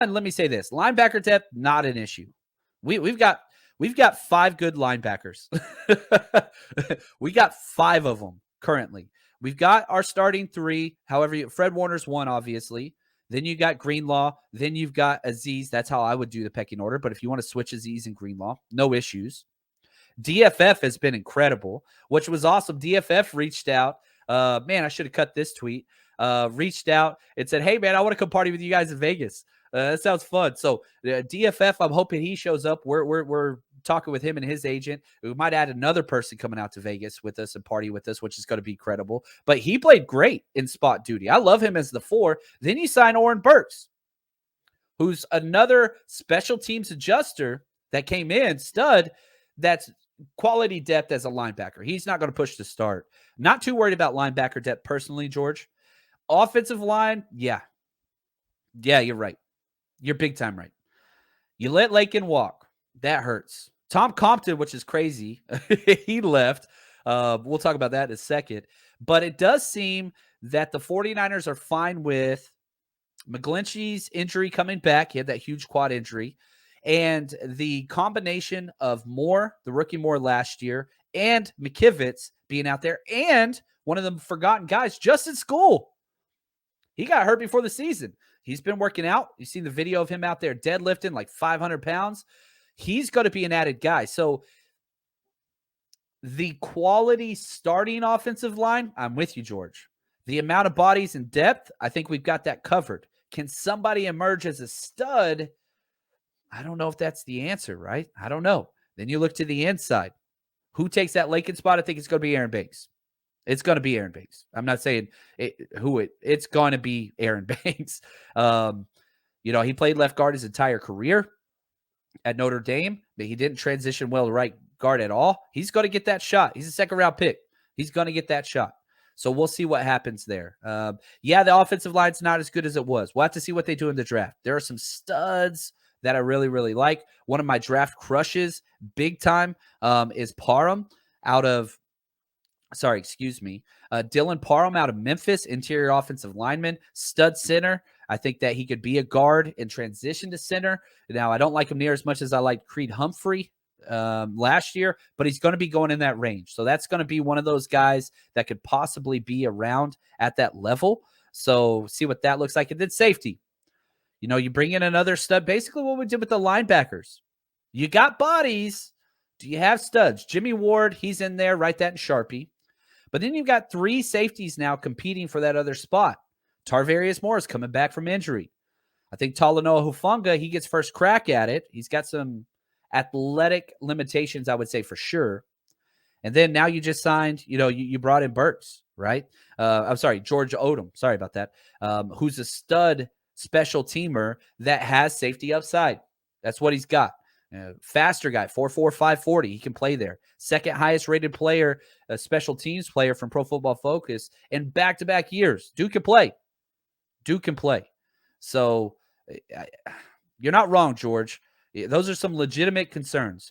And let me say this: linebacker depth, not an issue. We've got 5 good linebackers. We got 5 of them currently. We've got our starting 3. However, Fred Warner's 1, obviously. Then you got Greenlaw. Then you've got Azeez. That's how I would do the pecking order. But if you want to switch Azeez and Greenlaw, no issues. DFF has been incredible, which was awesome. DFF reached out. Man, I should have cut this tweet. Reached out and said, "Hey, man, I want to come party with you guys in Vegas. That sounds fun." So DFF, I'm hoping he shows up. We're talking with him and his agent. We might add another person coming out to Vegas with us and party with us, which is going to be credible. But he played great in spot duty. I love him as the 4. Then you sign Oren Burks, who's another special teams adjuster that came in, stud, that's quality depth as a linebacker. He's not going to push to start. Not too worried about linebacker depth personally, George. Offensive line, yeah, you're right. You're big time right. You let Lakin walk. That hurts. Tom Compton, which is crazy, he left. We'll talk about that in a second. But it does seem that the 49ers are fine with McGlinchey's injury coming back. He had that huge quad injury. And the combination of Moore, the rookie Moore last year, and McKivitz being out there, and one of the forgotten guys, Justin School. He got hurt before the season. He's been working out. You've seen the video of him out there deadlifting like 500 pounds. He's going to be an added guy. So the quality starting offensive line, I'm with you, George. The amount of bodies and depth, I think we've got that covered. Can somebody emerge as a stud? I don't know if that's the answer, right? I don't know. Then you look to the inside. Who takes that Lakin spot? I think it's going to be Aaron Banks. It's going to be Aaron Banks. I'm not saying it's going to be Aaron Banks. He played left guard his entire career at Notre Dame, but he didn't transition well to right guard at all. He's going to get that shot. He's a second-round pick. He's going to get that shot. So we'll see what happens there. The offensive line's not as good as it was. We'll have to see what they do in the draft. There are some studs that I really, really like. One of my draft crushes, big time, is Parham Dylan Parham out of Memphis, interior offensive lineman, stud center. I think that he could be a guard and transition to center. Now, I don't like him near as much as I like Creed Humphrey last year, but he's going to be going in that range. So that's going to be one of those guys that could possibly be around at that level. So see what that looks like. And then safety. You bring in another stud, basically what we did with the linebackers. You got bodies. Do you have studs? Jimmy Ward, he's in there. Write that in Sharpie. But then you've got 3 safeties now competing for that other spot. Tarvarius Moore is coming back from injury. I think Talanoa Hufanga, he gets first crack at it. He's got some athletic limitations, I would say, for sure. And then now you just signed, you brought in Burks, right? George Odom. Sorry about that. Who's a stud special teamer that has safety upside. That's what he's got. Faster guy, 4.4, 540. He can play there. Second highest rated player, a special teams player from Pro Football Focus in back-to-back years. Dude can play. So you're not wrong, George. Those are some legitimate concerns.